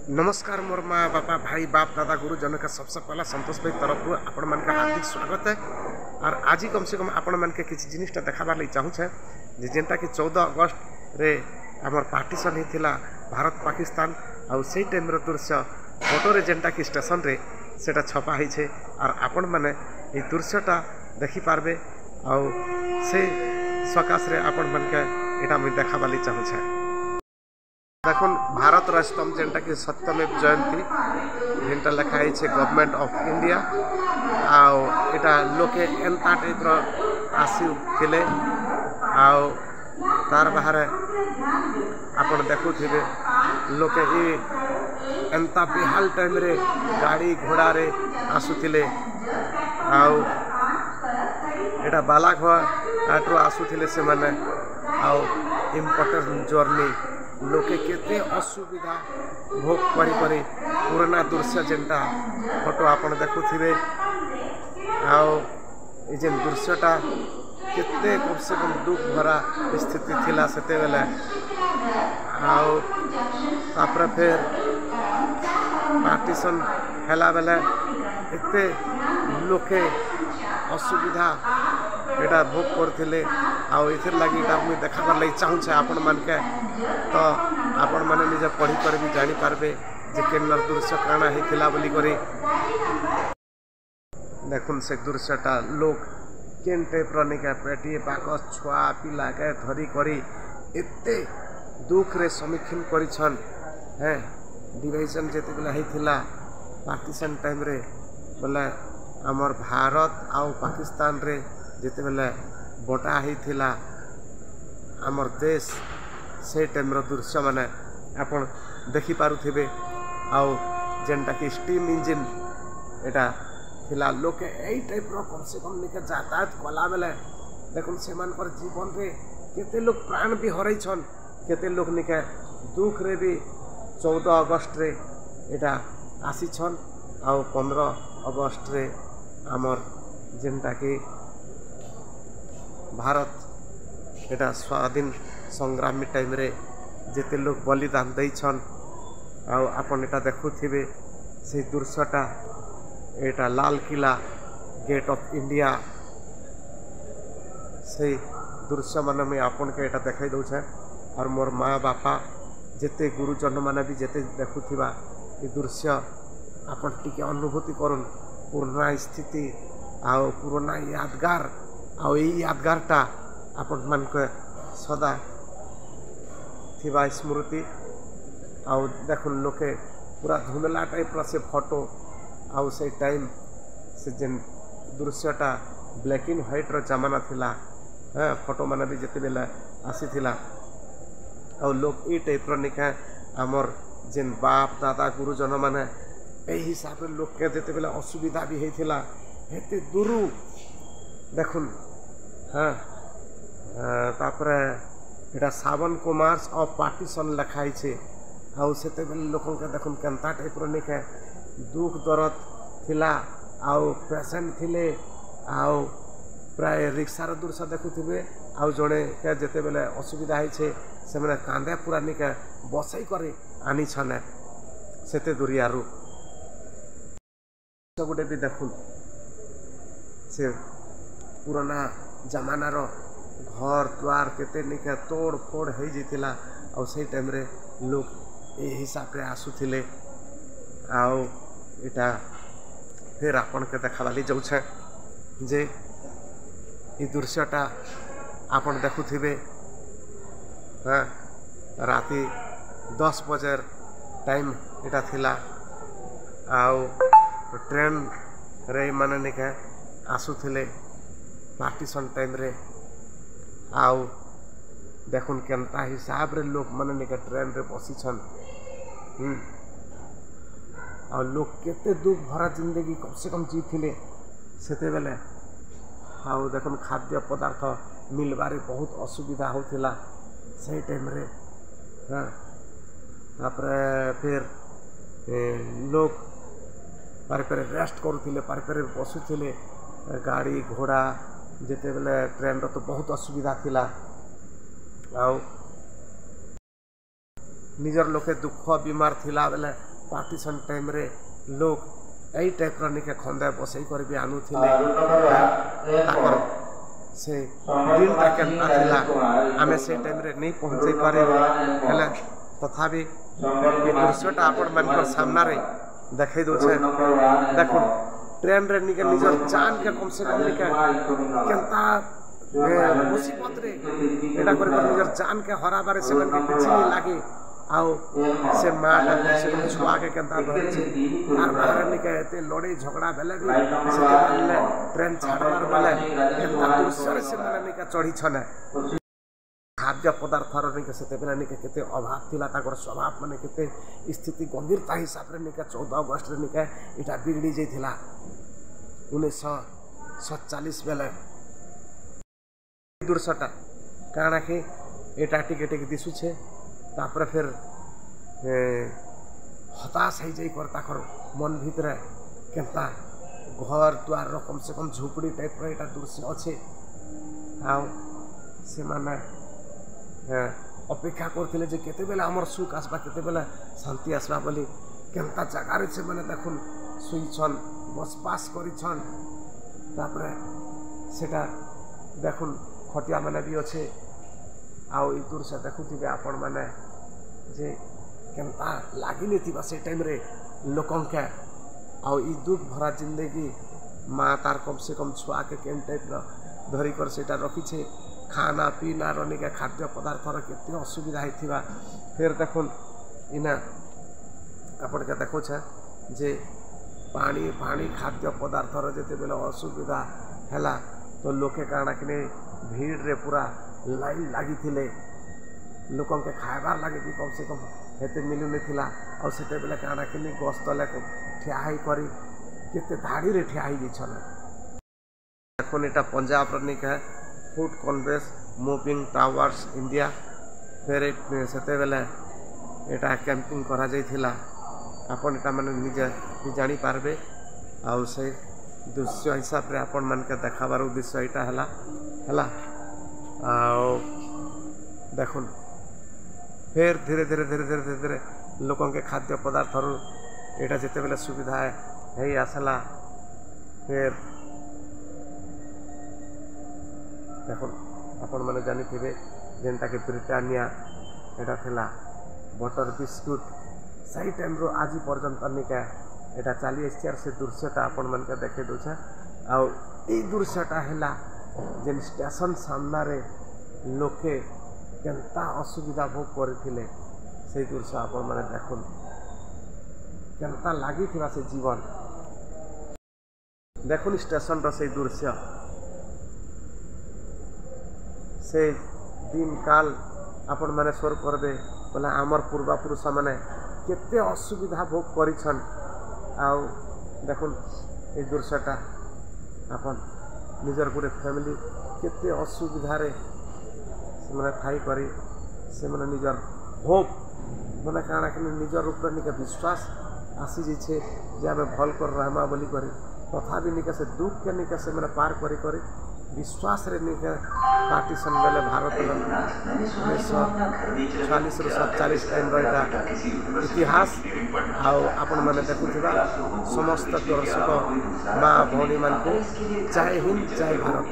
नमस्कार मोर माँ बापा भाई बाप दादा गुरुजन का सबसे पहला संतोष भाई तरफ आपण मान का हार्दिक स्वागत है। और आज कम से कम आपण मान के किसी जिनिसटा देखाबार लगी चाहूँचे जेनटा कि 14 अगस्त रे आमर पार्टीशन होता भारत पाकिस्तान आउ से टाइम दृश्य फोटो जेनटा कि स्टेशन रे सेटा छपा है और आपण मैंने ये दृश्यटा देखिपारे आउ से सकाश रे आपण मान के यहाँ मुझे देखाबार लगी चाहूँचे। देखो भारत स्तंभ जेनटा कि सत्यमेव जयंती जेनटा लिखाई गवर्नमेंट ऑफ इंडिया आउ इटा लोके एंता टाइप आसी थिले आउ तार बाहर आपण देखुथिबे लोके एंता बिहाल टाइम रे गाड़ी घोड़ा रे आसुथिले आउ इटा बालाघाट आसुथिले से माने आउ इम्पोर्टेंट जर्नी लोके केते असुविधा भोग करी पुराना दृश्य जेनटा फोटो आपण देखुथिबे आउ ए जेन दृश्यटा केते कम से कम दुख भरा स्थिति थिला सेते बेले आउ तापर फिर पार्टीशन हैला बेले एते लोके असुविधा एटा भोग करथिले आउ इथिर लागि एटा मुई देखाबार लागि चाहूछे आपण मान के तो आपण माने निजे पढ़ी कर भी जानी पारबे जे केनर दृश्य काना हेथिला बोली करी देखुन से दृश्यटा लोग केन टाइप रनिका पेटी बाकस छुआ पिला के धरी करी एते दुख रे सम्मुखीन करिछन है डिवाइजन जेते बेला हेथिला पाकिस्तान टाइम रे बोले हमर भारत आउ पाकिस्तान रे जेते बेला बटा हेथिला हमर देश से टाइम दृश्य माने आपण देखि पारुथिबे आउ जेनटा कि स्टीम इंजिन एटा थिला लोके एई टाइप रो कम से कम निके यातायात कला बेले देखुन से मान पर जीवन रे केते लोग प्राण भी हरई छन केते लोग निके दुख रे भी 14 अगस्त रे एटा आसी छन आउ 15 अगस्त रे हमर जेनटा कि भारत एटा स्वाधीन संग्रामी टाइम रे जेते लोग बलिदान देछन आउ आपण एटा देखुथिबे से दृश्यटा एटा Lal Qila gate of India से दृश्य माने मैं आपण के एटा देखाई दउछे और मोर माँ बापा जेते गुरुजन माने भी जेते देखुथिबा ए दृश्य आपण टिके अनुभूति करन पुराना स्थिति आउ पुराना यादगार आउ ए यादगारटा आपण मान के सदा थिबा स्मृति आउ देखुन लोके पूरा धुंधला टाइप से फोटो आउ से टाइम से जेन दृश्यटा ब्लैक एंड व्हाइट रो जमाना थिला हाँ फोटो माने भी जेते बेला आसी थिला आउ लोग ए टाइप रो निका हमर जेन बाप दादा गुरुजन माने ए हिसाब रे लोग के जेते बेला असुविधा भी हेथिला हेते दुरु देखुन हाँ तापर एटा सावन कुमार्स ऑफ पार्टीशन लिखाई छे आउ सेते बेले लोकन के देखुन केनता टाइप रो निके दुख दर्द थिला आउ पेशेंट थिले आउ प्राय रिक्सार दृश्य देखुथिबे आउ जड़े के जेते बेले असुविधा है छे से माने कांदे पूरा निके बसई करे आनी छने सेते दुरियारू सब गुटे भी देखुन से पुराना जमाना रो घर द्वार केते निके तोड़ फोड़ हो जाता आउ से टाइम रे लोग ए हिसाब रे आसुथिले आउ इटा फिर आपण के देखाबाली जाउछे जे ई दृश्यटा आपण देखुथिबे हाँ राति 10 बजे टाइम इटा थिला आउ ट्रेन रे माने निके आसुथिले पार्टीशन टाइम रे आउ देखुन केनता हिसाब रे लोग माने निके ट्रेन रे बसी छन आ लोग केते दुख भरा जिंदगी कम से कम जीथिले सेते बेले आउ देखुन खाद्य पदार्थ मिलबारे बहुत असुविधा होथिला से टाइम रे हाँ तापर फिर लोग पारे पारे रेस्ट करुथिले पारे पारे बसुथिले गाड़ी घोड़ा जेते बेले ट्रेन रो तो बहुत असुविधा थिला आउ निजर लोके दुख बीमार थिला बेले पार्टीशन टाइम रे लोग यही टाइप निके खंदे बसई कर भी आनुथिले ताकर से दिनटा केनता थिला आमे से टाइम रे नहीं पहुंचे पारे हला तथापि ये दृश्यटा आपण मानकर सामना रे देखै दोछे देखो ट्रेन रे निके निजर जान के कम से कम निके केनता मुसीबत रे एटा कर निजर जान के हरा बारे से मन के किछि नहीं लागे आओ से माटा से छुआ के केनता धरे छे तार बाहर निके एते लड़ाई झगड़ा बेले भी से मानले ट्रेन छाड़बार बेले केनता दृश्य से मन निके चढ़ी छने खाद्य पदार्थर निके सेते बेले निके केते अभाव थिला ताकर स्वभाव माने केते स्थिति गंभीरता हिसाब रे निके 14 अगस्त रे निके इटा बिगड़ी जाइथिला 1947 बेले दुर्सटा काना के एटा टिके टिके दिसु छे तापर फिर हताश हो जाई कर ताकर मन भीतर केनता घर द्वार कम से कम झुपड़ी टाइप रो एटा दृश्य अच्छे आउ से माने अपेक्षा करथिले जे केते बेला हमर सुख आसबा केते बेला शांति आसबा बोली केनता जगह रे से माने देखुन सुईछन बसपास करिछन तापर सेटा देखुन खटिया माने भी अच्छे आउ ई दूर से देखुथिबे आपण माने जे केनता लागिनी थिबा से टाइम रे लोकन के आउ ई दुख भरा जिंदगी माँ तार कम से कम छुआ के केन टाइप रो धरी कर सेटा रखी छे खाना पीना रनी के खाद्य पदार्थ रो केते असुविधा हेथिबा फिर देखुन इना आपण के देखो छे जे पानी पानी खाद्य पदार्थ रो जेते बेले असुविधा हैला तो लोके काना कि भीड़ रे पूरा लाइन लगी थिले लोकन के खाइबार लगे भी कम से कम हेते मिलु नहीं थिला और सेते बेले काना कि गस तले ठिया ही करी केते धाड़ी रे ठिया ही छन देखो एटा पंजाब रो निक है फूड कॉन्वेस मूविंग टावर्स इंडिया फिर सेते बेले एटा कैंपिंग करा जाई थिला आपन एटा माने निजे जानी पारबे आ से दृश्य हिसाब रे आपन मन के देखाबार उद्देश्य एटा हला आओ देखुन फिर धीरे धीरे धीरे धीरे धीरे धीरे लोकों के खाद्य पदार्थ एटा जिते बेले सुविधा है आसला फिर देखुन आपण मैंने जानी थे जेनटा कि ब्रिटानिया एटा थिला बटर बिस्कुट सही टाइम रो आज पर्यंत निका एटा चली से दृश्यटा आपण मन के देखे दूचे आउ ई दृश्यटा हैला जेन स्टेशन सामना रे लोके केनता असुविधा भोग करथिले से दृश्य आपण माने देखुन केनता लागी थिबा से जीवन देखुन स्टेशन रो से दृश्य से दिन काल आपण माने स्वर करबे बोला आमर पूर्वा पुरुष माने केते असुविधा भोग करिछन आउ देखुन ए दृश्यटा आपण निजर गुटे फैमिली केते असुविधा रे से माने थाई करी से माने निजर होप माने काना कि निजर ऊपर निके विश्वास आसी जे छे जे आमे भल कर रहमा बोली करी तथापि निके से दुख के निके से माने पार करी करी विश्वास रे निके पार्टीशन बेले भारत 1946 ରୁ 47 टाइम रहा इतिहास आउ आपण माने देखुथिबा समस्त दर्शक माँ भौणी मान को जय हिंद जय भारत।